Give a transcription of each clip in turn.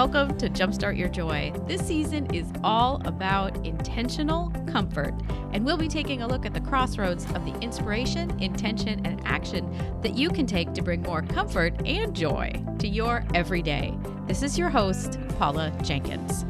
Welcome to Jumpstart Your Joy. This season is all about intentional comfort, and we'll be taking a look at the crossroads of the inspiration, intention, and action that you can take to bring more comfort and joy to your everyday. This is your host, Paula Jenkins.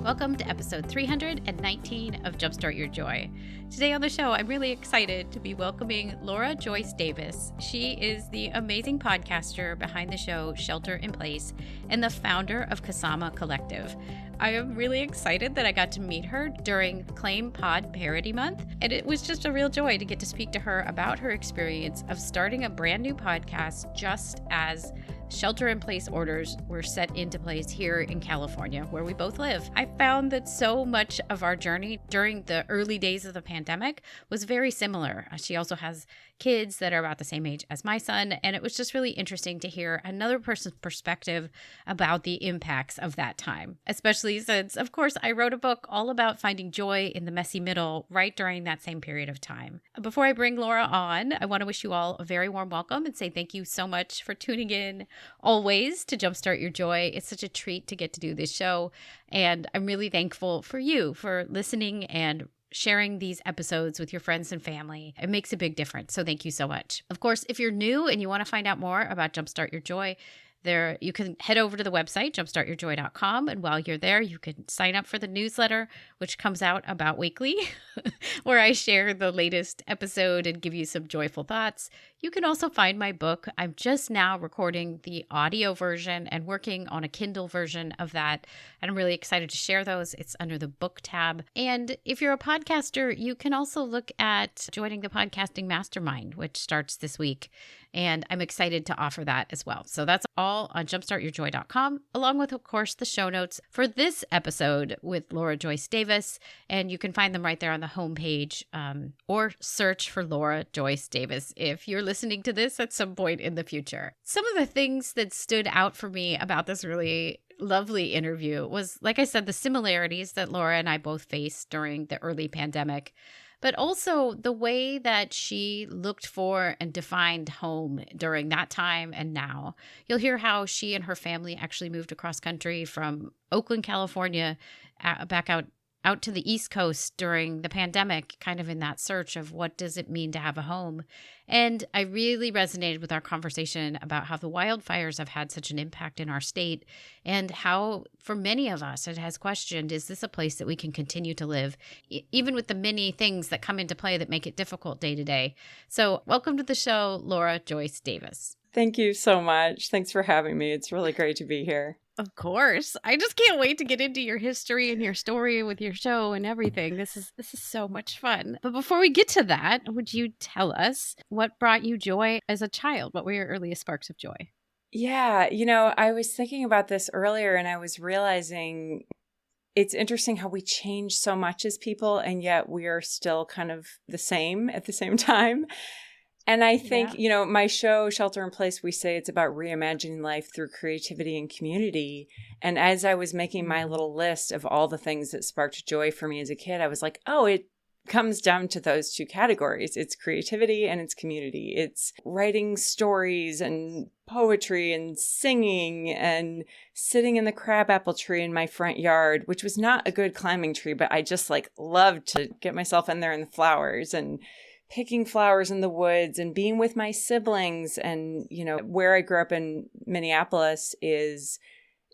Welcome to episode 319 of Jumpstart Your Joy. Today on the show, I'm really excited to be welcoming Laura Joyce Davis. She is the amazing podcaster behind the show Shelter in Place and the founder of Kasama Collective. I am really excited that I got to meet her during Claim Pod Parody Month, and it was just a real joy to get to speak to her about her experience of starting a brand new podcast just as shelter-in-place orders were set into place here in California, where we both live. I found that so much of our journey during the early days of the pandemic was very similar. She also has kids that are about the same age as my son, and it was just really interesting to hear another person's perspective about the impacts of that time, especially since, of course, I wrote a book all about finding joy in the messy middle right during that same period of time. Before I bring Laura on, I want to wish you all a very warm welcome and say thank you so much for tuning in always to Jumpstart Your Joy. It's such a treat to get to do this show, and I'm really thankful for you for listening and sharing these episodes with your friends and family. It makes a big difference, so thank you so much. Of course, if you're new and you want to find out more about Jumpstart Your Joy, you can head over to the website, jumpstartyourjoy.com, and while you're there, you can sign up for the newsletter, which comes out about weekly, where I share the latest episode and give you some joyful thoughts. You can also find my book. I'm just now recording the audio version and working on a Kindle version of that, and I'm really excited to share those. It's under the book tab. And if you're a podcaster, you can also look at joining the Podcasting Mastermind, which starts this week. And I'm excited to offer that as well. So that's all on jumpstartyourjoy.com, along with, of course, the show notes for this episode with Laura Joyce Davis. And you can find them right there on the homepage, or search for Laura Joyce Davis if you're listening to this at some point in the future. Some of the things that stood out for me about this really lovely interview was, like I said, the similarities that Laura and I both faced during the early pandemic, but also the way that she looked for and defined home during that time and now. You'll hear how she and her family actually moved across country from Oakland, California, back out to the East Coast during the pandemic, kind of in that search of what does it mean to have a home. And I really resonated with our conversation about how the wildfires have had such an impact in our state, and how for many of us it has questioned, is this a place that we can continue to live, even with the many things that come into play that make it difficult day to day. So welcome to the show, Laura Joyce Davis. Thank you so much. Thanks for having me. It's really great to be here. Of course. I just can't wait to get into your history and your story with your show and everything. This is so much fun. But before we get to that, would you tell us what brought you joy as a child? What were your earliest sparks of joy? Yeah, I was thinking about this earlier, and I was realizing it's interesting how we change so much as people, and yet we are still kind of the same at the same time. And I think, my show, Shelter in Place, we say it's about reimagining life through creativity and community. And as I was making my little list of all the things that sparked joy for me as a kid, I was like, oh, it comes down to those two categories. It's creativity and it's community. It's writing stories and poetry and singing and sitting in the crabapple tree in my front yard, which was not a good climbing tree, but I just loved to get myself in there in the flowers and picking flowers in the woods and being with my siblings. And, where I grew up in Minneapolis is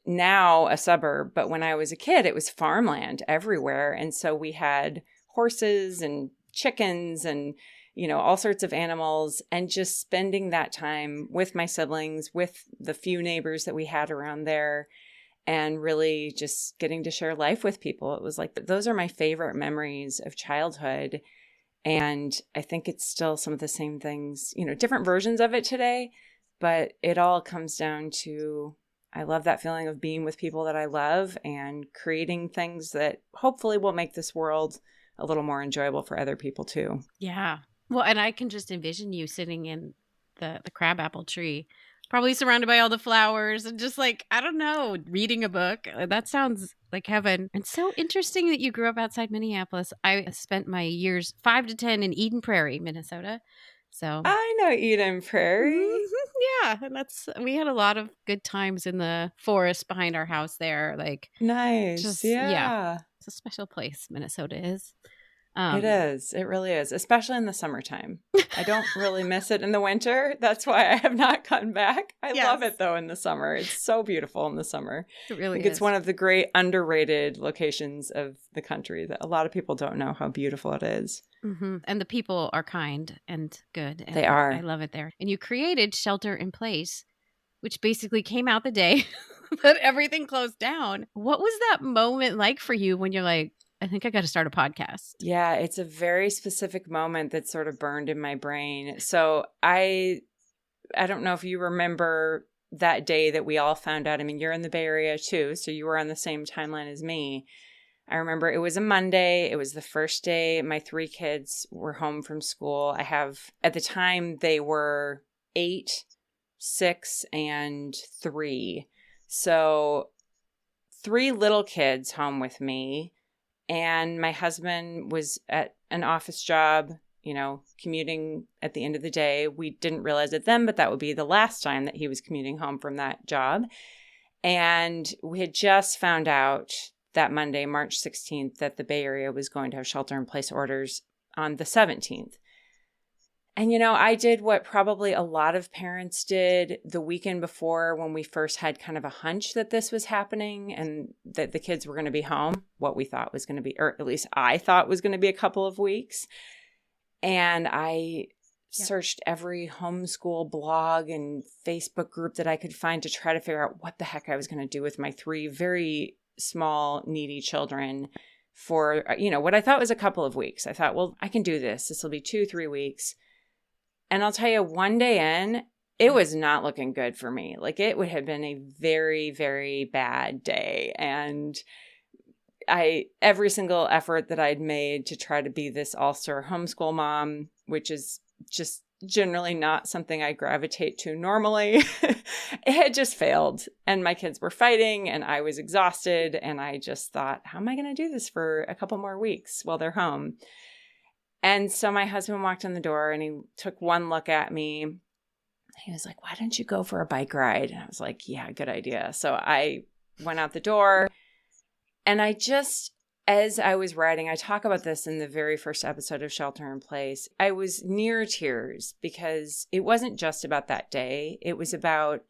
now a suburb. But when I was a kid, it was farmland everywhere. And so we had horses and chickens and, all sorts of animals, and just spending that time with my siblings, with the few neighbors that we had around there, and really just getting to share life with people. It was those are my favorite memories of childhood. And I think it's still some of the same things, different versions of it today, but it all comes down to, I love that feeling of being with people that I love and creating things that hopefully will make this world a little more enjoyable for other people too. Yeah. Well, and I can just envision you sitting in the crabapple tree, probably surrounded by all the flowers and just I don't know, reading a book. That sounds like heaven. And so interesting that you grew up outside Minneapolis. I spent my years 5 to 10 in Eden Prairie, Minnesota. So I know Eden Prairie. Yeah, we had a lot of good times in the forest behind our house there. Like, Nice. Yeah. it's a special place, Minnesota is. It is. It really is, especially in the summertime. I don't really miss it in the winter. That's why I have not gotten back. I love it, though, in the summer. It's so beautiful in the summer. It really is. It's one of the great underrated locations of the country that a lot of people don't know how beautiful it is. Mm-hmm. And the people are kind and good. And they are. I love it there. And you created Shelter in Place, which basically came out the day that everything closed down. What was that moment like for you when you're like, I think I got to start a podcast? Yeah, it's a very specific moment that sort of burned in my brain. So I don't know if you remember that day that we all found out. I mean, you're in the Bay Area too, so you were on the same timeline as me. I remember it was a Monday. It was the first day my 3 kids were home from school. At the time, they were 8, 6, and 3. So 3 little kids home with me. And my husband was at an office job, commuting at the end of the day. We didn't realize it then, but that would be the last time that he was commuting home from that job. And we had just found out that Monday, March 16th, that the Bay Area was going to have shelter-in-place orders on the 17th. And, I did what probably a lot of parents did the weekend before when we first had kind of a hunch that this was happening and that the kids were going to be home, what we thought was going to be, or at least I thought was going to be a couple of weeks. And I searched every homeschool blog and Facebook group that I could find to try to figure out what the heck I was going to do with my 3 very small, needy children for, what I thought was a couple of weeks. I thought, well, I can do this. This will be 2-3 weeks. And I'll tell you, one day in, it was not looking good for me. Like, it would have been a very, very bad day. And every single effort that I'd made to try to be this all-star homeschool mom, which is just generally not something I gravitate to normally, it had just failed. And my kids were fighting and I was exhausted. And I just thought, how am I going to do this for a couple more weeks while they're home? And so my husband walked in the door and he took one look at me. He was like, why don't you go for a bike ride? And I was like, yeah, good idea. So I went out the door and as I was riding, I talk about this in the very first episode of Shelter in Place, I was near tears because it wasn't just about that day. It was about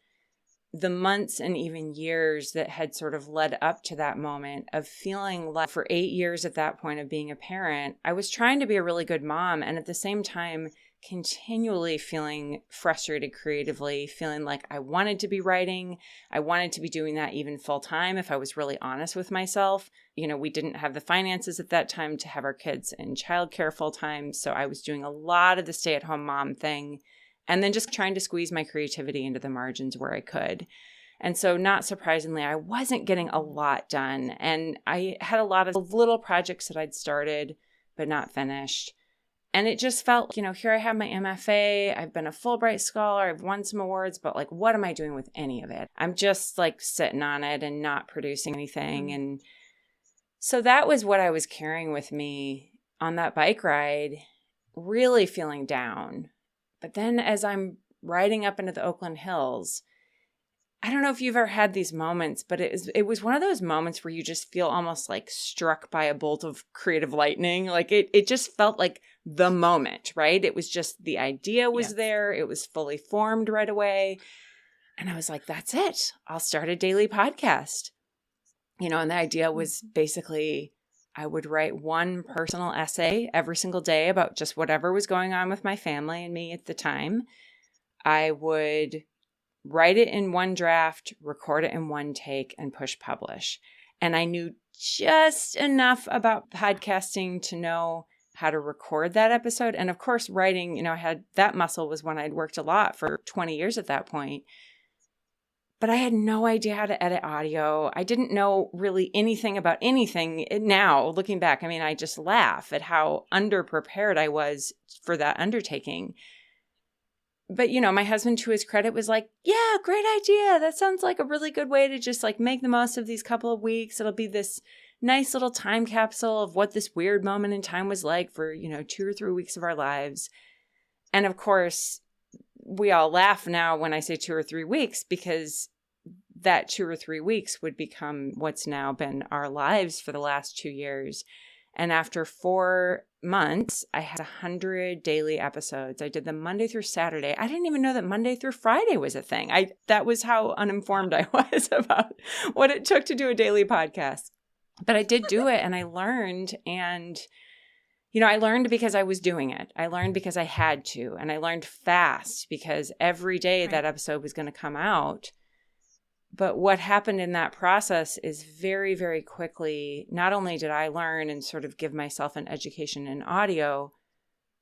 the months and even years that had sort of led up to that moment of feeling like for 8 years at that point of being a parent, I was trying to be a really good mom and at the same time continually feeling frustrated creatively, feeling like I wanted to be writing. I wanted to be doing that even full time if I was really honest with myself. We didn't have the finances at that time to have our kids in childcare full time. So I was doing a lot of the stay-at-home mom thing. And then just trying to squeeze my creativity into the margins where I could. And so not surprisingly, I wasn't getting a lot done. And I had a lot of little projects that I'd started but not finished. And it just felt, here I have my MFA. I've been a Fulbright scholar. I've won some awards. But what am I doing with any of it? I'm just sitting on it and not producing anything. And so that was what I was carrying with me on that bike ride, really feeling down. But then as I'm riding up into the Oakland hills, I don't know if you've ever had these moments, but it was one of those moments where you just feel almost like struck by a bolt of creative lightning. It just felt like the moment, right? It was just the idea was there. It was fully formed right away. And I was like, that's it. I'll start a daily podcast. And the idea was basically I would write one personal essay every single day about just whatever was going on with my family and me at the time. I would write it in one draft, record it in one take, and push publish. And I knew just enough about podcasting to know how to record that episode. And of course, writing, I had that muscle was when I'd worked a lot for 20 years at that point. But I had no idea how to edit audio. I didn't know really anything about anything. Now, looking back, I just laugh at how underprepared I was for that undertaking. But, my husband, to his credit, was like, yeah, great idea. That sounds like a really good way to just make the most of these couple of weeks. It'll be this nice little time capsule of what this weird moment in time was like for, 2 or 3 weeks of our lives. And of course, we all laugh now when I say 2 or 3 weeks, because that 2 or 3 weeks would become what's now been our lives for the last 2 years. And after 4 months, I had 100 daily episodes. I did them Monday through Saturday. I didn't even know that Monday through Friday was a thing. That was how uninformed I was about what it took to do a daily podcast. But I did do it, and I learned. And, I learned because I was doing it. I learned because I had to. And I learned fast because every day that episode was going to come out. But what happened in that process is very, very quickly, not only did I learn and sort of give myself an education in audio,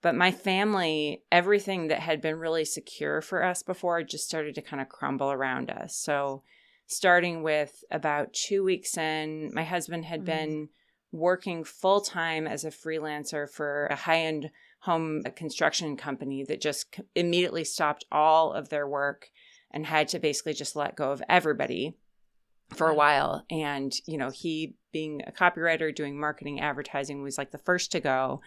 but my family, everything that had been really secure for us before just started to kind of crumble around us. So starting with about 2 weeks in, my husband had been working full-time as a freelancer for a high-end home construction company that just immediately stopped all of their work and had to basically just let go of everybody for a while. And, he being a copywriter, doing marketing, advertising, was like the first to go.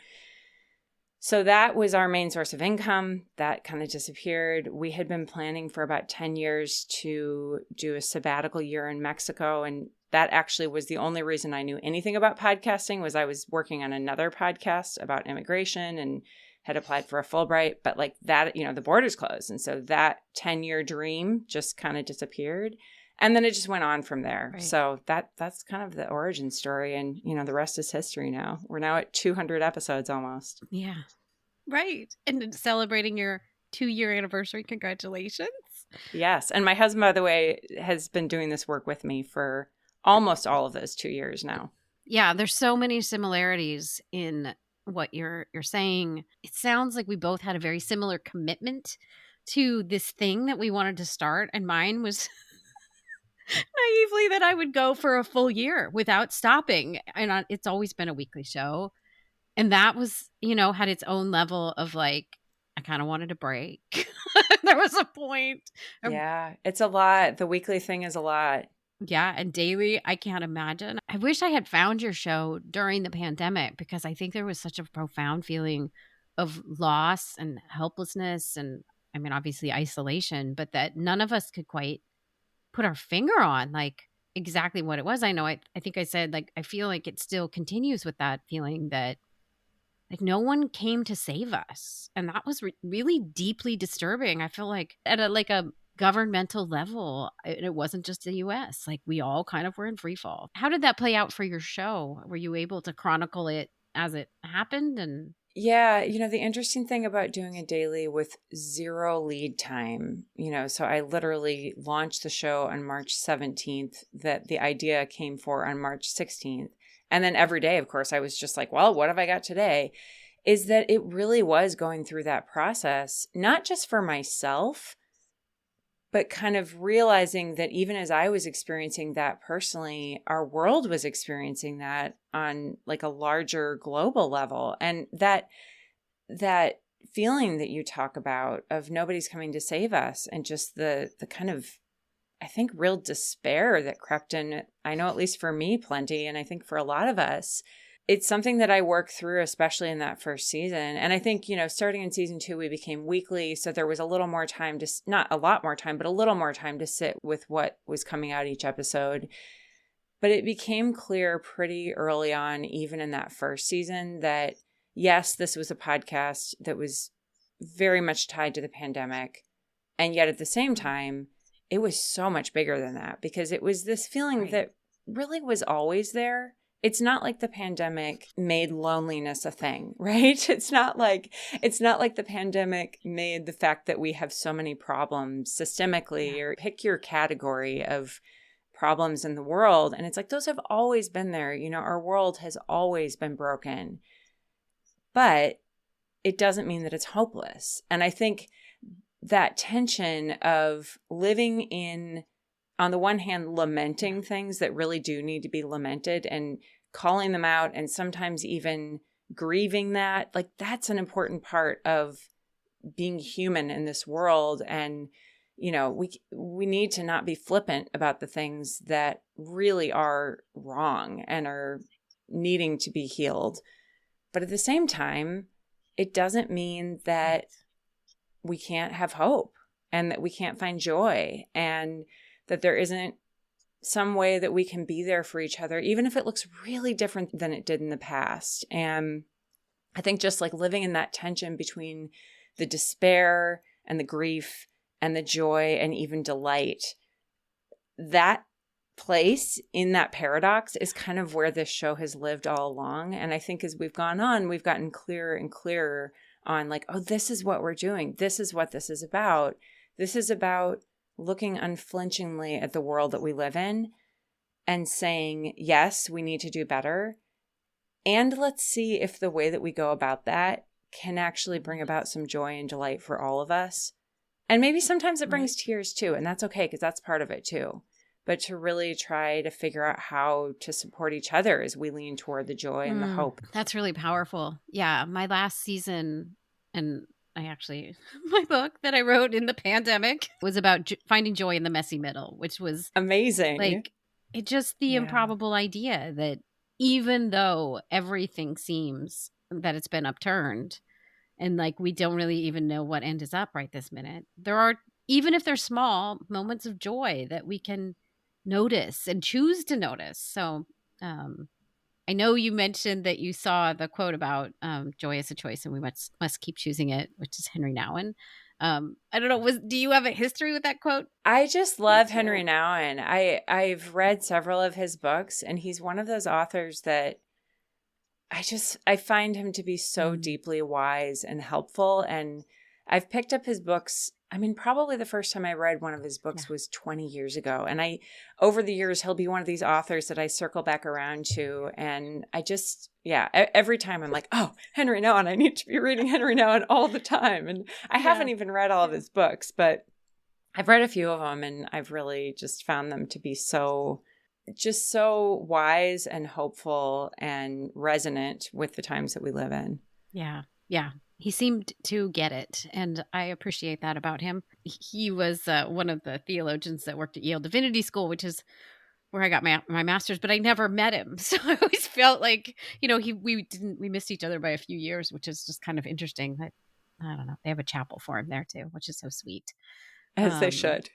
So that was our main source of income. That kind of disappeared. We had been planning for about 10 years to do a sabbatical year in Mexico. And that actually was the only reason I knew anything about podcasting, was I was working on another podcast about immigration and had applied for a Fulbright, but like that, the borders closed. And so that 10-year dream just kind of disappeared. And then it just went on from there. Right. So that's kind of the origin story. And, the rest is history now. We're now at 200 episodes almost. Yeah. Right. And celebrating your 2-year anniversary. Congratulations. Yes. And my husband, by the way, has been doing this work with me for almost all of those 2 years now. Yeah. There's so many similarities in what you're saying. It sounds like we both had a very similar commitment to this thing that we wanted to start. And mine was naively that I would go for a full year without stopping. And it's always been a weekly show. And that was, had its own level of like, I kind of wanted a break. There was a point. Yeah, it's a lot. The weekly thing is a lot. Yeah. And daily, I can't imagine. I wish I had found your show during the pandemic, because I think there was such a profound feeling of loss and helplessness. And obviously isolation, but that none of us could quite put our finger on like exactly what it was. I know, I think I said, like, I feel like it still continues with that feeling that like no one came to save us. And that was really deeply disturbing. I feel like at a governmental level, it wasn't just the US. Like we all kind of were in free fall. How did that play out for your show? Were you able to chronicle it as it happened? And yeah, the interesting thing about doing a daily with zero lead time, so I literally launched the show on March 17th, that the idea came for on March 16th. And then every day, of course, I was just like, well, what have I got today? Is that it really was going through that process, not just for myself, but kind of realizing that even as I was experiencing that personally, our world was experiencing that on like a larger global level. And that feeling that you talk about of nobody's coming to save us, and just the kind of, I think, real despair that crept in, I know at least for me plenty, and I think for a lot of us, it's something that I worked through, especially in that first season. And I think, starting in season 2, we became weekly. So there was a little more time to, not a lot more time, but a little more time to sit with what was coming out each episode. But it became clear pretty early on, even in that first season, that yes, this was a podcast that was very much tied to the pandemic. And yet at the same time, it was so much bigger than that, because it was this feeling that really was always there. It's not like the pandemic made loneliness a thing, right? It's not like the pandemic made the fact that we have so many problems systemically, or pick your category of problems in the world. And it's like, those have always been there. Our world has always been broken, but it doesn't mean that it's hopeless. And I think that tension of living in, on the one hand, lamenting things that really do need to be lamented and calling them out, and sometimes even grieving that, like, that's an important part of being human in this world. And, we need to not be flippant about the things that really are wrong and are needing to be healed. But at the same time, it doesn't mean that we can't have hope and that we can't find joy and that there isn't some way that we can be there for each other, even if it looks really different than it did in the past. And I think just like living in that tension between the despair and the grief and the joy and even delight, that place in that paradox is kind of where this show has lived all along. And I think as we've gone on, we've gotten clearer and clearer on like, oh, this is what we're doing. This is what this is about. This is about looking unflinchingly at the world that we live in and saying, yes, we need to do better. And let's see if the way that we go about that can actually bring about some joy and delight for all of us. And maybe sometimes it brings tears too. And that's okay, because that's part of it too. But to really try to figure out how to support each other as we lean toward the joy and the hope. That's really powerful. Yeah. My last season, and my book that I wrote in the pandemic was about finding joy in the messy middle, which was amazing. Like, it just the improbable idea that even though everything seems that it's been upturned and like we don't really even know what end is up right this minute, there are, even if they're small, moments of joy that we can notice and choose to notice. So I know you mentioned that you saw the quote about joy is a choice and we must keep choosing it, which is Henry Nouwen. I don't know, do you have a history with that quote? I just love Henry Nouwen. I've read several of his books, and he's one of those authors that I find him to be so deeply wise and helpful. And I've picked up his books. I mean, probably the first time I read one of his books was 20 years ago. And over the years, he'll be one of these authors that I circle back around to. And I just, every time I'm like, oh, Henry Nouwen, I need to be reading Henry Nouwen all the time. And I haven't even read all of his books, but I've read a few of them, and I've really just found them to be so wise and hopeful and resonant with the times that we live in. Yeah. Yeah. He seemed to get it, and I appreciate that about him. He was one of the theologians that worked at Yale Divinity School, which is where I got my master's, but I never met him. So I always felt like, we missed each other by a few years, which is just kind of interesting. That, I don't know, they have a chapel for him there too, which is so sweet. As they should.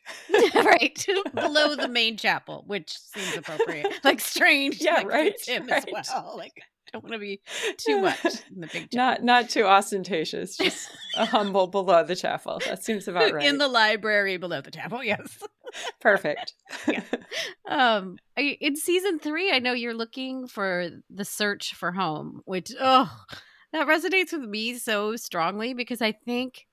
Right. Below the main chapel, which seems appropriate. Like strange. Yeah, right. Him as well. Like, don't want to be too much in the big chapel. Not too ostentatious, just a humble below the chapel. That seems about right. In the library below the chapel, yes. Perfect. In season 3, I know you're looking for the search for home, which, that resonates with me so strongly, because I think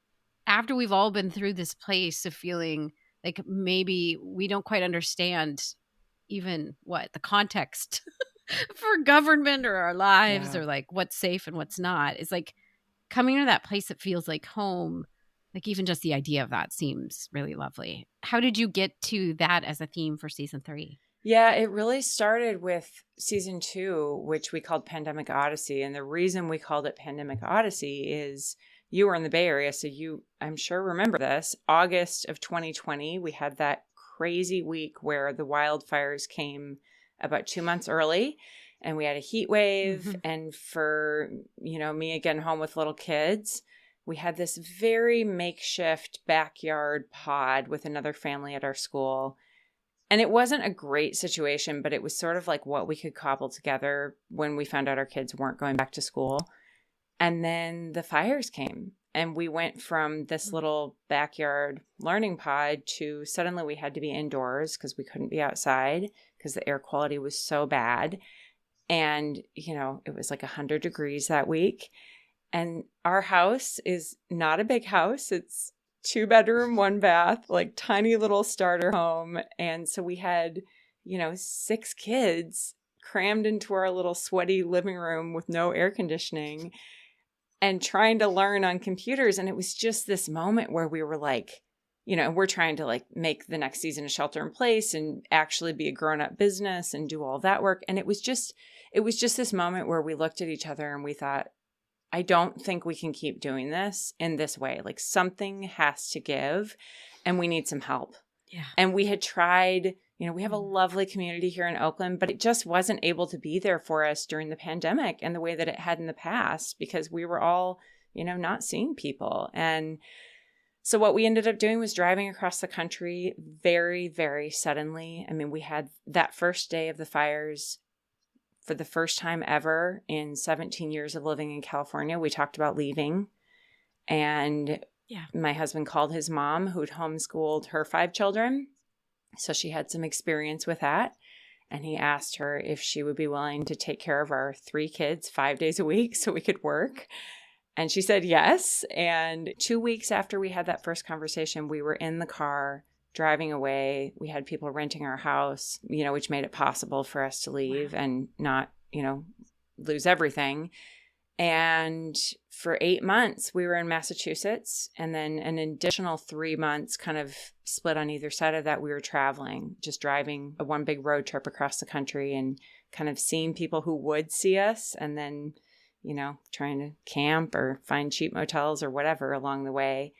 after we've all been through this place of feeling like maybe we don't quite understand even the context for government or our lives or like what's safe and what's not, is like coming to that place that feels like home. Like even just the idea of that seems really lovely. How did you get to that as a theme for season 3? Yeah, it really started with season 2, which we called Pandemic Odyssey. And the reason we called it Pandemic Odyssey is you were in the Bay Area, so you, I'm sure, remember this. August of 2020, we had that crazy week where the wildfires came about 2 months early, and we had a heat wave. And for, me again home with little kids, we had this very makeshift backyard pod with another family at our school. And it wasn't a great situation, but it was sort of like what we could cobble together when we found out our kids weren't going back to school. And then the fires came, and we went from this little backyard learning pod to suddenly we had to be indoors because we couldn't be outside because the air quality was so bad. And, it was like 100 degrees that week. And our house is not a big house. It's 2-bedroom, 1 bath, like tiny little starter home. And so we had, 6 kids crammed into our little sweaty living room with no air conditioning and trying to learn on computers. And it was just this moment where we were like, we're trying to like make the next season of Shelter in Place and actually be a grown-up business and do all that work. And it was just this moment where we looked at each other and we thought, I don't think we can keep doing this in this way. Like something has to give and we need some help. Yeah. And we had tried, we have a lovely community here in Oakland, but it just wasn't able to be there for us during the pandemic and the way that it had in the past because we were all, not seeing people. And So what we ended up doing was driving across the country very, very suddenly. I mean, we had that first day of the fires for the first time ever in 17 years of living in California. We talked about leaving. And my husband called his mom, who'd homeschooled her 5 children. So she had some experience with that. And he asked her if she would be willing to take care of our 3 kids 5 days a week so we could work. And she said yes. And 2 weeks after we had that first conversation, we were in the car driving away. We had people renting our house, which made it possible for us to leave and not, lose everything. And for 8 months, we were in Massachusetts. And then an additional 3 months kind of split on either side of that. We were traveling, just driving a one big road trip across the country and kind of seeing people who would see us and then, trying to camp or find cheap motels or whatever along the way.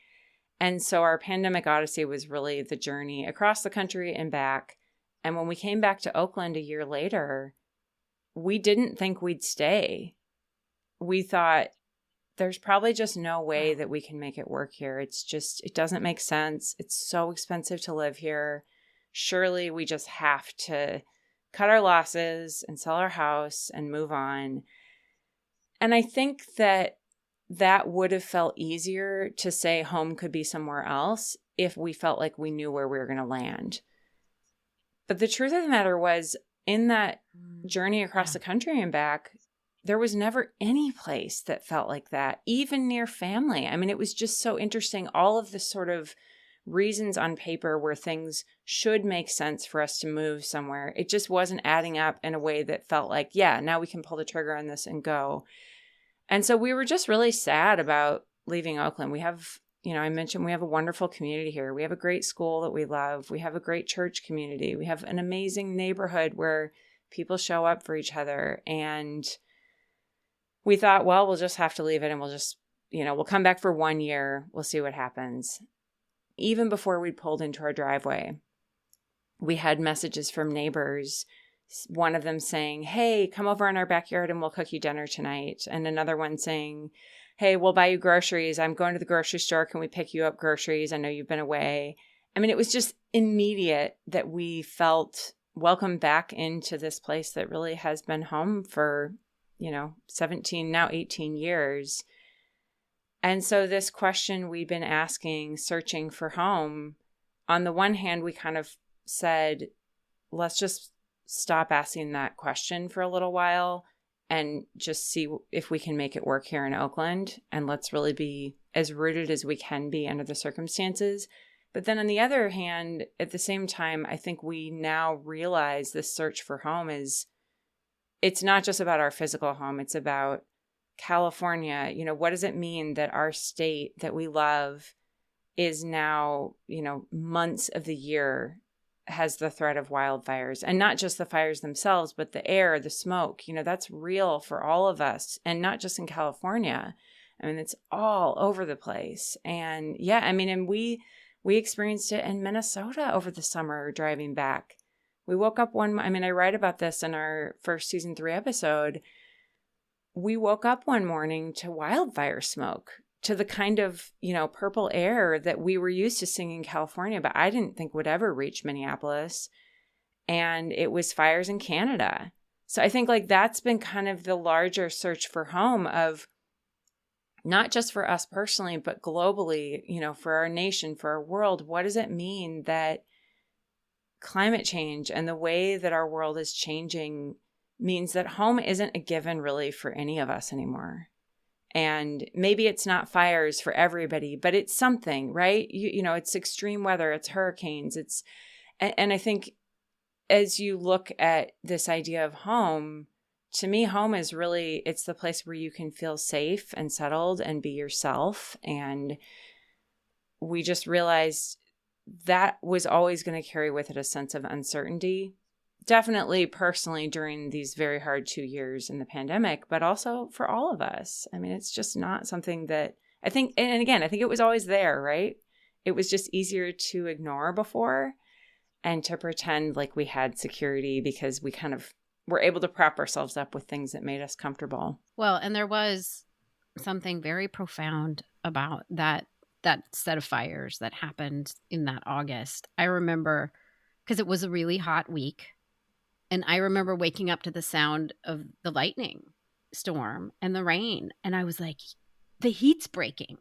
And so our pandemic Odyssey was really the journey across the country and back. And when we came back to Oakland a year later, we didn't think we'd stay. We thought there's probably just no way that we can make it work here. It doesn't make sense. It's so expensive to live here. Surely we just have to cut our losses and sell our house and move on. And I think that would have felt easier to say home could be somewhere else if we felt like we knew where we were going to land. But the truth of the matter was, in that journey across the country and back, there was never any place that felt like that, even near family. I mean, it was just so interesting. All of the sort of reasons on paper where things should make sense for us to move somewhere, it just wasn't adding up in a way that felt like, now we can pull the trigger on this and go. And so we were just really sad about leaving Oakland. We have, I mentioned we have a wonderful community here. We have a great school that we love. We have a great church community. We have an amazing neighborhood where people show up for each other. And we thought, well, we'll just have to leave it and we'll just, we'll come back for 1 year. We'll see what happens. Even before we'd pulled into our driveway, we had messages from neighbors, one of them saying, hey, come over in our backyard and we'll cook you dinner tonight. And another one saying, hey, we'll buy you groceries. I'm going to the grocery store. Can we pick you up groceries? I know you've been away. I mean, it was just immediate that we felt welcomed back into this place that really has been home for 17, now 18 years. And so this question we've been asking, searching for home, on the one hand, we kind of said, let's just stop asking that question for a little while and just see if we can make it work here in Oakland. And let's really be as rooted as we can be under the circumstances. But then on the other hand, at the same time, I think we now realize this search for home it's not just about our physical home. It's about California. What does it mean that our state that we love is now, months of the year has the threat of wildfires, and not just the fires themselves, but the air, the smoke, that's real for all of us, and not just in California. I mean, it's all over the place. And and we experienced it in Minnesota over the summer driving back. We woke up I write about this in our first season 3 episode. We woke up one morning to wildfire smoke, to the kind of, purple air that we were used to seeing in California, but I didn't think would ever reach Minneapolis. And it was fires in Canada. So I think that's been kind of the larger search for home of not just for us personally, but globally, for our nation, for our world. What does it mean that climate change and the way that our world is changing means that home isn't a given really for any of us anymore? And maybe it's not fires for everybody, but it's something, right? It's extreme weather, it's hurricanes, and I think as you look at this idea of home, to me, home is really, it's the place where you can feel safe and settled and be yourself. And we just realized that was always going to carry with it a sense of uncertainty. Definitely personally during these very hard 2 years in the pandemic, but also for all of us. I mean, it's just not something that I think, and again, I think it was always there, right? It was just easier to ignore before and to pretend like we had security because we kind of were able to prop ourselves up with things that made us comfortable. Well, and there was something very profound about that that set of fires that happened in that August, I remember, because it was a really hot week, and I remember waking up to the sound of the lightning storm and the rain, and I was like, the heat's breaking.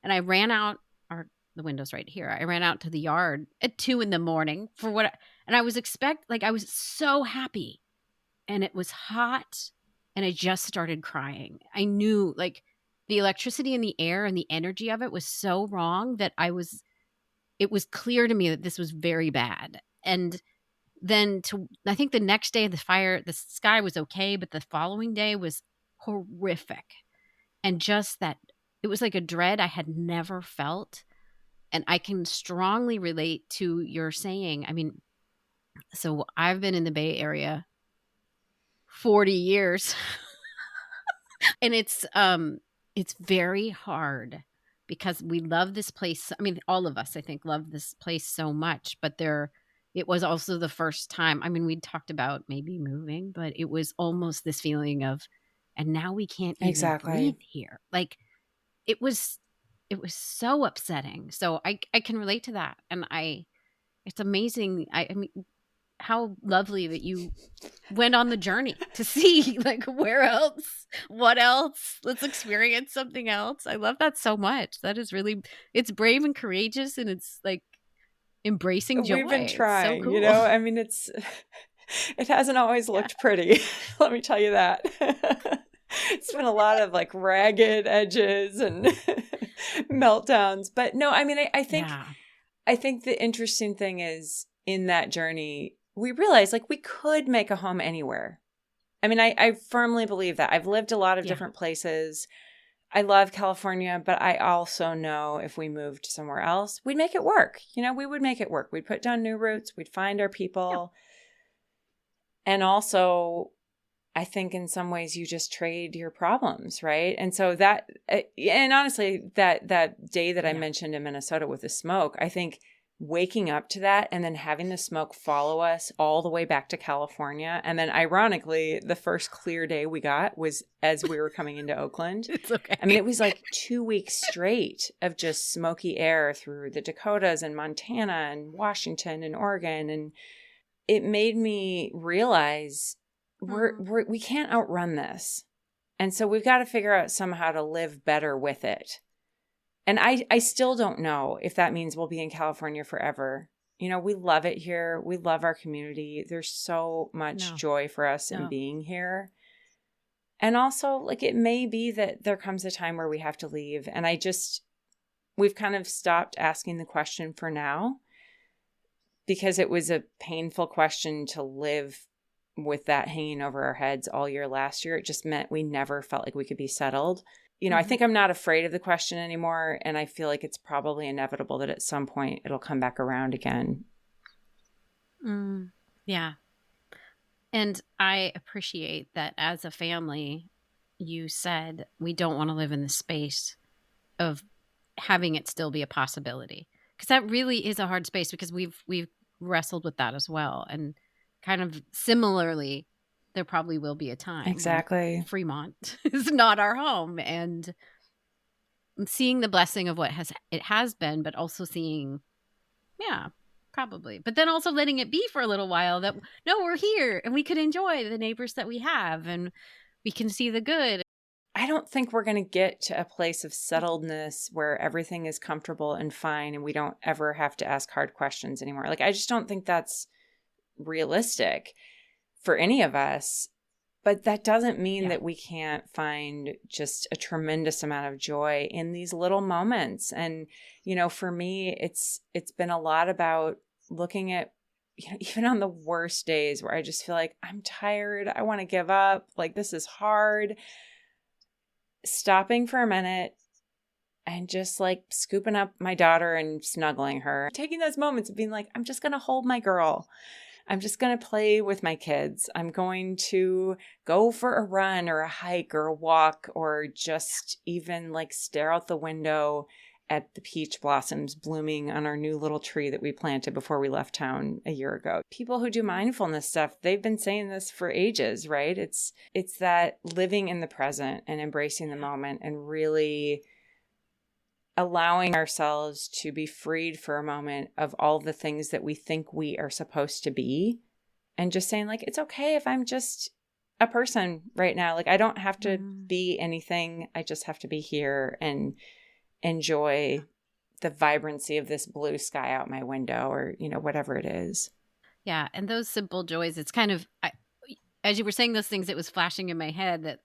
And I ran out, or the window's right here. I ran out to the yard at 2 a.m. and I was I was so happy, and it was hot, and I just started crying. I knew, like, the electricity in the air and the energy of it was so wrong that it was clear to me that this was very bad. And then I think the next day of the fire, the sky was okay, but the following day was horrific. And just that, it was like a dread I had never felt. And I can strongly relate to your saying. I mean, so I've been in the Bay Area 40 years. And it's very hard because we love this place. I mean, all of us, I think, love this place so much, but it was also the first time. I mean, we'd talked about maybe moving, but it was almost this feeling of, and now we can't even breathe here. Like, it was so upsetting. So I can relate to that. And it's amazing. I mean, how lovely that you went on the journey to see, like, where else, what else, let's experience something else. I love that so much. That is really, it's brave and courageous, and it's like embracing joy. We've been trying, so cool. I mean, it hasn't always looked pretty. Let me tell you that. It's been a lot of like ragged edges and meltdowns, but no, I mean, I think the interesting thing is, in that journey, we realized, like, we could make a home anywhere. I mean, I firmly believe that. I've lived a lot of different places. I love California, but I also know if we moved somewhere else, we'd make it work. We would make it work. We'd put down new roots. We'd find our people. Yeah. And also, I think in some ways you just trade your problems, right? And so that, and honestly, that day that I mentioned in Minnesota with the smoke, I think waking up to that and then having the smoke follow us all the way back to California. And then ironically, the first clear day we got was as we were coming into Oakland. It's okay. I mean, it was like 2 weeks straight of just smoky air through the Dakotas and Montana and Washington and Oregon. And it made me realize we can't outrun this. And so we've got to figure out somehow to live better with it. And I still don't know if that means we'll be in California forever. We love it here. We love our community. There's so much joy for us in being here. And also, like, it may be that there comes a time where we have to leave. And we've kind of stopped asking the question for now, because it was a painful question to live with that hanging over our heads all year last year. It just meant we never felt like we could be settled. I think I'm not afraid of the question anymore, and I feel like it's probably inevitable that at some point it'll come back around again. Yeah. And I appreciate that as a family, you said we don't want to live in the space of having it still be a possibility, because that really is a hard space, because we've wrestled with that as well. And kind of similarly, there probably will be a time exactly Fremont is not our home, and seeing the blessing of what it has been, but also seeing, probably, but then also letting it be for a little while that we're here and we could enjoy the neighbors that we have and we can see the good. I don't think we're going to get to a place of settledness where everything is comfortable and fine and we don't ever have to ask hard questions anymore. Like, I just don't think that's realistic for any of us, but that doesn't mean that we can't find just a tremendous amount of joy in these little moments. And, for me, it's been a lot about looking at, even on the worst days where I just feel like I'm tired, I want to give up, like, this is hard, stopping for a minute and just like scooping up my daughter and snuggling her, taking those moments of being like, I'm just going to hold my girl. I'm just going to play with my kids. I'm going to go for a run or a hike or a walk, or just even like stare out the window at the peach blossoms blooming on our new little tree that we planted before we left town a year ago. People who do mindfulness stuff, they've been saying this for ages, right? It's that living in the present and embracing the moment and really allowing ourselves to be freed for a moment of all the things that we think we are supposed to be, and just saying, like, it's okay if I'm just a person right now. Like, I don't have to be anything. I just have to be here and enjoy the vibrancy of this blue sky out my window, or, you know, whatever it is. Yeah. And those simple joys, it's kind of, as you were saying those things, it was flashing in my head that,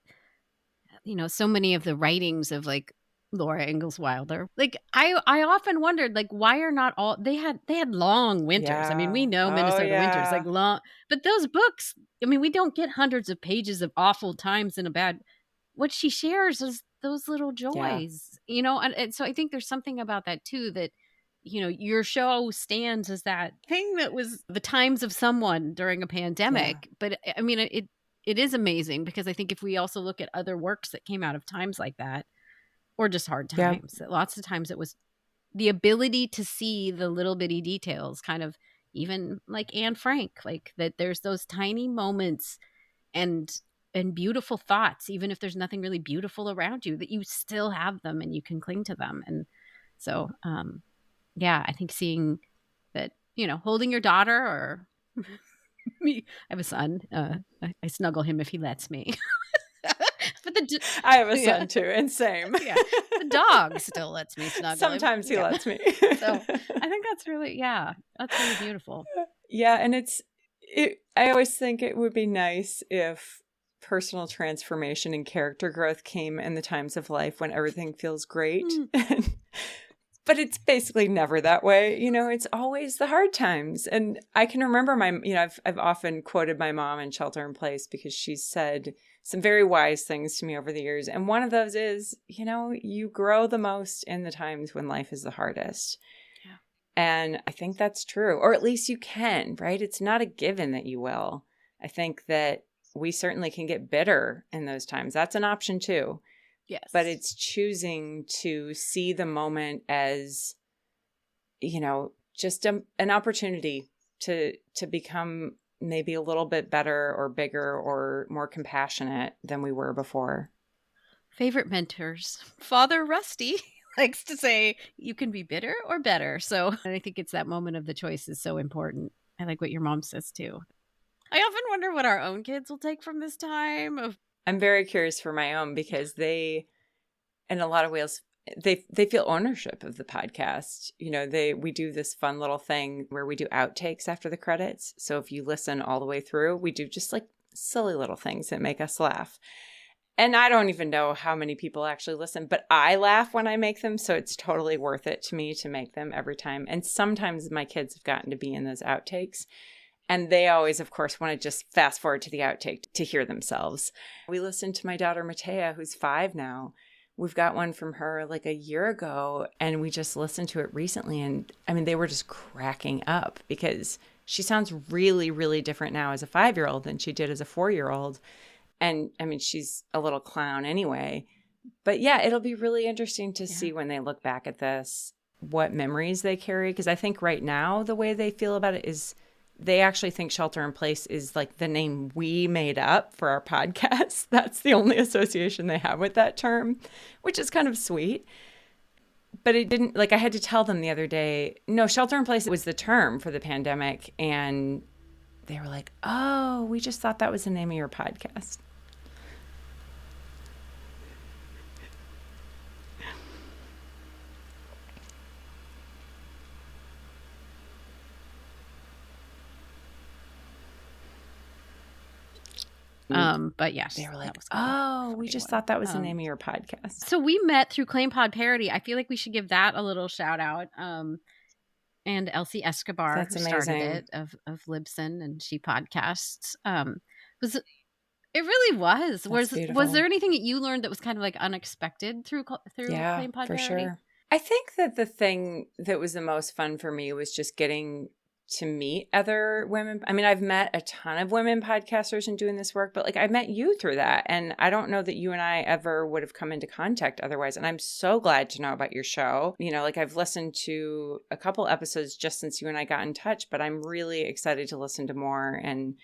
you know, so many of the writings of like Laura Ingalls Wilder, like I often wondered, like, why are not all, they had long winters. Yeah. I mean, we know Minnesota winters, like long, but those books, I mean, we don't get hundreds of pages of awful times in a bad, what she shares is those little joys, you know? And so I think there's something about that too, that, you know, your show stands as that thing that was the times of someone during a pandemic. But I mean, it is amazing, because I think if we also look at other works that came out of times like that, or just hard times, that lots of times it was the ability to see the little bitty details, kind of even like Anne Frank, like that there's those tiny moments and beautiful thoughts, even if there's nothing really beautiful around you, that you still have them and you can cling to them. And so, yeah, I think seeing that, you know, holding your daughter, or me, I have a son, I snuggle him if he lets me. But I have a son too, and same. The dog still lets me snuggle Sometimes him. He lets me. So I think that's really, that's really beautiful. Yeah, and I always think it would be nice if personal transformation and character growth came in the times of life when everything feels great. But it's basically never that way. You know, it's always the hard times. And I can remember I've often quoted my mom in Shelter in Place, because she's said some very wise things to me over the years. And one of those is, you know, you grow the most in the times when life is the hardest. Yeah. And I think that's true, or at least you can, right? It's not a given that you will. I think that we certainly can get bitter in those times. That's an option too. Yes. But it's choosing to see the moment as, you know, just an opportunity to become maybe a little bit better or bigger or more compassionate than we were before. Favorite mentors. Father Rusty likes to say, you can be bitter or better. So I think it's that moment of the choice is so important. I like what your mom says too. I often wonder what our own kids will take from this time of. I'm very curious for my own, because they, in a lot of ways, they feel ownership of the podcast. You know, we do this fun little thing where we do outtakes after the credits. So if you listen all the way through, we do just like silly little things that make us laugh. And I don't even know how many people actually listen, but I laugh when I make them. So it's totally worth it to me to make them every time. And sometimes my kids have gotten to be in those outtakes. And they always, of course, want to just fast forward to the outtake to hear themselves. We listened to my daughter, Matea, who's 5 now. We've got one from her like a year ago, and we just listened to it recently. And I mean, they were just cracking up, because she sounds really, really different now as a 5-year-old than she did as a 4-year-old. And I mean, she's a little clown anyway. But yeah, it'll be really interesting to see when they look back at this, what memories they carry. Because I think right now, the way they feel about it is they actually think Shelter in Place is like the name we made up for our podcast. That's the only association they have with that term, which is kind of sweet. But it didn't, like, I had to tell them the other day, no, Shelter in Place was the term for the pandemic. And they were like, oh, we just thought that was the name of your podcast. But yes, they were like, oh, we just thought that was the name of your podcast. So we met through Claim Pod Parody. I feel like we should give that a little shout out. And Elsie Escobar, That's who amazing. started it of Libsyn, and she podcasts. It really was. Was there anything that you learned that was kind of like unexpected through Claim Pod Parody? For sure. I think that the thing that was the most fun for me was just getting to meet other women. I mean, I've met a ton of women podcasters in doing this work, but like I met you through that. And I don't know that you and I ever would have come into contact otherwise. And I'm so glad to know about your show. You know, like I've listened to a couple episodes just since you and I got in touch, but I'm really excited to listen to more. And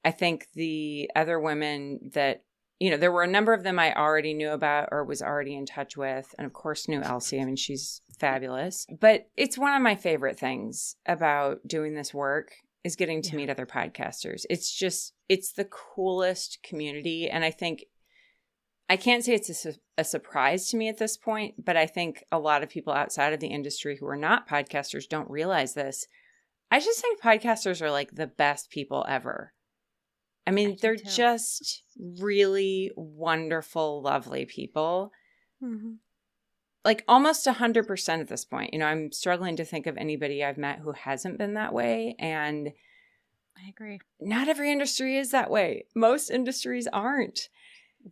I think the other women that there were a number of them I already knew about or was already in touch with. And of course, knew Elsie. I mean, she's fabulous. But it's one of my favorite things about doing this work is getting to meet other podcasters. It's the coolest community. And I think, I can't say it's a surprise to me at this point, but I think a lot of people outside of the industry who are not podcasters don't realize this. I just think podcasters are like the best people ever. I mean, they're just really wonderful, lovely people. Mm-hmm. Like almost 100% at this point. I'm struggling to think of anybody I've met who hasn't been that way. And I agree. Not every industry is that way. Most industries aren't.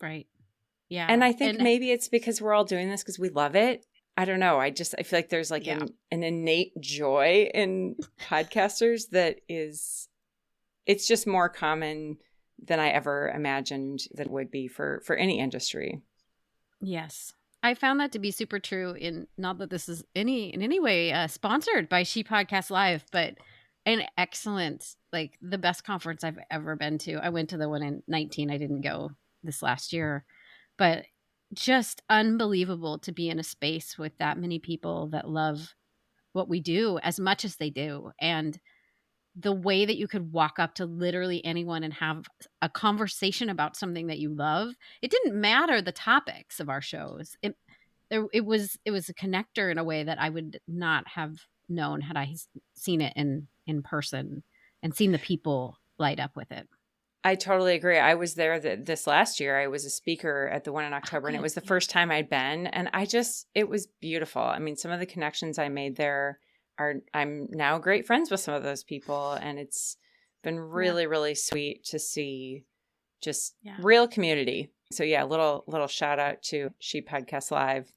Right. Yeah. And I think maybe it's because we're all doing this because we love it. I don't know. I feel like there's like an innate joy in podcasters that is, it's just more common than I ever imagined that it would be for any industry. Yes. I found that to be super true in, not that this is in any way sponsored by She Podcast Live, but an excellent, like the best conference I've ever been to. I went to the one in 2019. I didn't go this last year, but just unbelievable to be in a space with that many people that love what we do as much as they do. And the way that you could walk up to literally anyone and have a conversation about something that you love. It didn't matter the topics of our shows. It was a connector in a way that I would not have known had I seen it in person and seen the people light up with it. I totally agree. I was there this last year. I was a speaker at the one in October, and it was the first time I'd been. And it was beautiful. I mean, some of the connections I made there I'm now great friends with some of those people. And it's been really, really sweet to see just real community. So little shout out to She Podcast Live.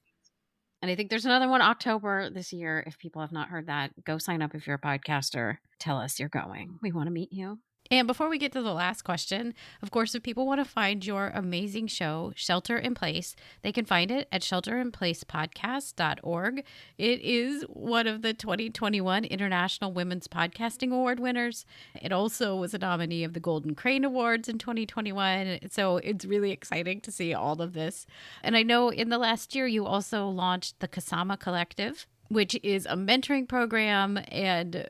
And I think there's another one October this year. If people have not heard that, go sign up if you're a podcaster. Tell us you're going. We want to meet you. And before we get to the last question, of course, if people want to find your amazing show, Shelter in Place, they can find it at shelterinplacepodcast.org. It is one of the 2021 International Women's Podcasting Award winners. It also was a nominee of the Golden Crane Awards in 2021. So it's really exciting to see all of this. And I know in the last year, you also launched the Kasama Collective, which is a mentoring program and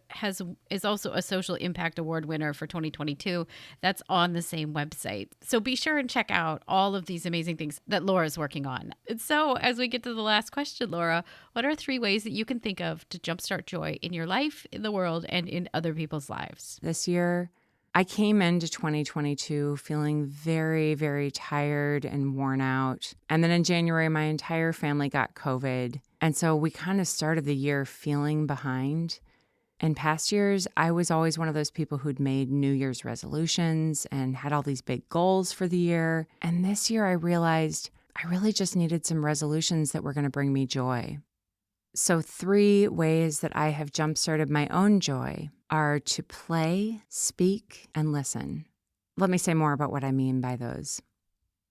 is also a Social Impact Award winner for 2022. That's on the same website. So be sure and check out all of these amazing things that Laura's working on. And so as we get to the last question, Laura, what are 3 ways that you can think of to jumpstart joy in your life, in the world, and in other people's lives? This year, I came into 2022 feeling very, very tired and worn out. And then in January, my entire family got COVID. And so we kind of started the year feeling behind. In past years, I was always one of those people who'd made New Year's resolutions and had all these big goals for the year. And this year I realized I really just needed some resolutions that were going to bring me joy. So 3 ways that I have jump-started my own joy are to play, speak, and listen. Let me say more about what I mean by those.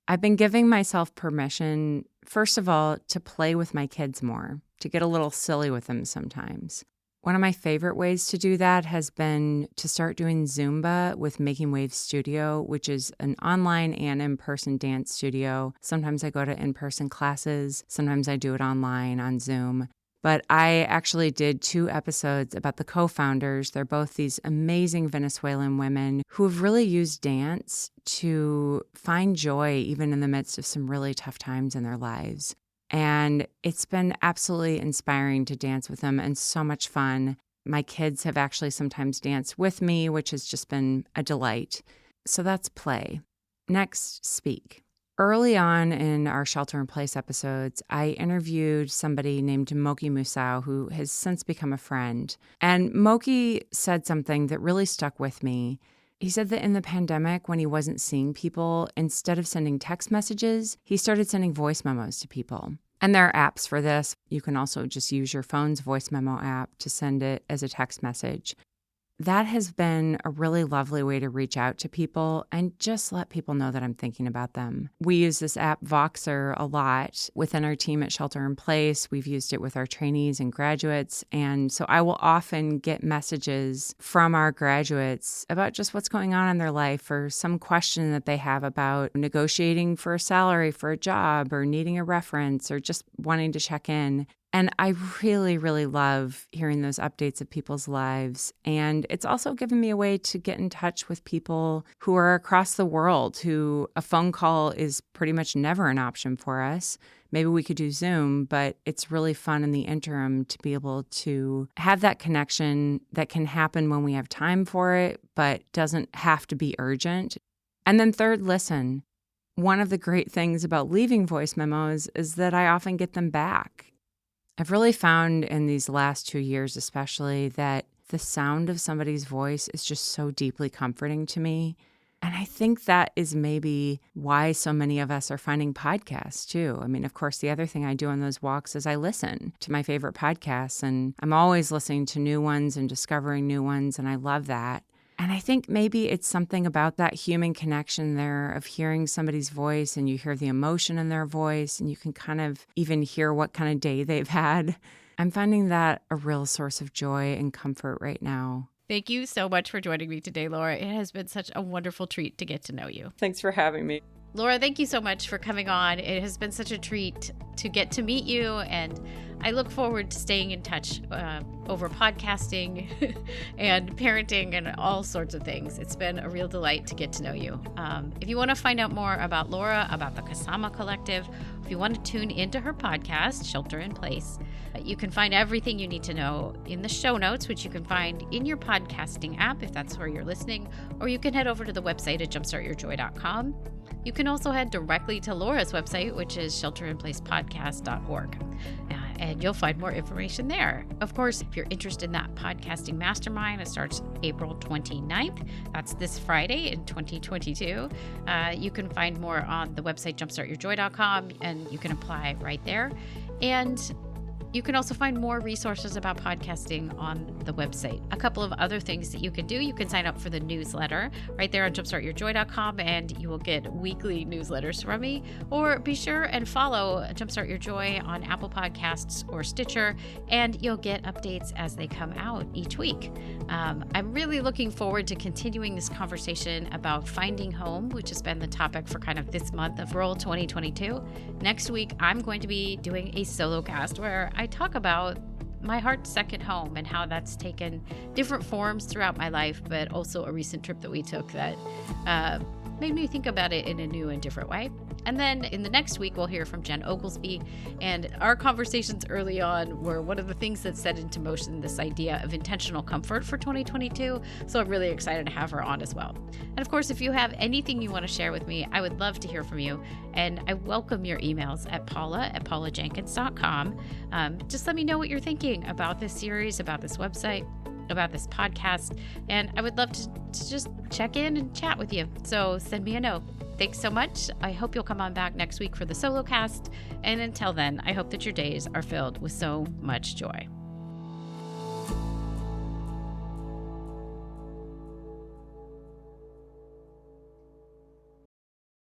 I've been giving myself permission, first of all, to play with my kids more, to get a little silly with them sometimes. One of my favorite ways to do that has been to start doing Zumba with Making Waves Studio, which is an online and in-person dance studio. Sometimes I go to in-person classes. Sometimes I do it online on Zoom. But I actually did 2 episodes about the co-founders. They're both these amazing Venezuelan women who have really used dance to find joy even in the midst of some really tough times in their lives. And it's been absolutely inspiring to dance with them and so much fun. My kids have actually sometimes danced with me, which has just been a delight. So that's play. Next, speak. Early on in our Shelter in Place episodes, I interviewed somebody named Moki Musau, who has since become a friend. And Moki said something that really stuck with me. He said that in the pandemic, when he wasn't seeing people, instead of sending text messages, he started sending voice memos to people. And there are apps for this. You can also just use your phone's voice memo app to send it as a text message. that has been a really lovely way to reach out to people and just let people know that I'm thinking about them. We use this app Voxer a lot within our team at Shelter in Place. We've used it with our trainees and graduates. And so I will often get messages from our graduates about just what's going on in their life or some question that they have about negotiating for a salary for a job or needing a reference or just wanting to check in. And I really, really love hearing those updates of people's lives. And it's also given me a way to get in touch with people who are across the world, who a phone call is pretty much never an option for us. Maybe we could do Zoom, but it's really fun in the interim to be able to have that connection that can happen when we have time for it, but doesn't have to be urgent. And then third, listen. One of the great things about leaving voice memos is that I often get them back. I've really found in these last 2 years especially that the sound of somebody's voice is just so deeply comforting to me. And I think that is maybe why so many of us are finding podcasts too. I mean, of course, the other thing I do on those walks is I listen to my favorite podcasts, and I'm always listening to new ones and discovering new ones, and I love that. And I think maybe it's something about that human connection there of hearing somebody's voice and you hear the emotion in their voice and you can kind of even hear what kind of day they've had. I'm finding that a real source of joy and comfort right now. Thank you so much for joining me today, Laura. It has been such a wonderful treat to get to know you. Thanks for having me. Laura, thank you so much for coming on. It has been such a treat to get to meet you, and I look forward to staying in touch over podcasting and parenting and all sorts of things. It's been a real delight to get to know you. If you want to find out more about Laura, about the Kasama Collective, if you want to tune into her podcast, Shelter in Place, you can find everything you need to know in the show notes, which you can find in your podcasting app if that's where you're listening, or you can head over to the website at jumpstartyourjoy.com. You can also head directly to Laura's website, which is shelterinplacepodcast.org. And you'll find more information there. Of course, if you're interested in that podcasting mastermind, it starts April 29th. That's this Friday in 2022. You can find more on the website jumpstartyourjoy.com, and you can apply right there. And you can also find more resources about podcasting on the website. A couple of other things that you can do. You can sign up for the newsletter right there on jumpstartyourjoy.com, and you will get weekly newsletters from me. Or be sure and follow Jumpstart Your Joy on Apple Podcasts or Stitcher, and you'll get updates as they come out each week. I'm really looking forward to continuing this conversation about finding home, which has been the topic for kind of this month of Roll 2022. Next week, I'm going to be doing a solo cast where I talk about my heart's second home and how that's taken different forms throughout my life, but also a recent trip that we took that made me think about it in a new and different way. And then in the next week, we'll hear from Jen Oglesby. And our conversations early on were one of the things that set into motion this idea of intentional comfort for 2022. So I'm really excited to have her on as well. And of course, if you have anything you want to share with me, I would love to hear from you. And I welcome your emails at paula@paulajenkins.com. Just let me know what you're thinking about this series, about this website, about this podcast. And I would love to just check in and chat with you. So send me a note. Thanks so much. I hope you'll come on back next week for the solo cast. And until then, I hope that your days are filled with so much joy.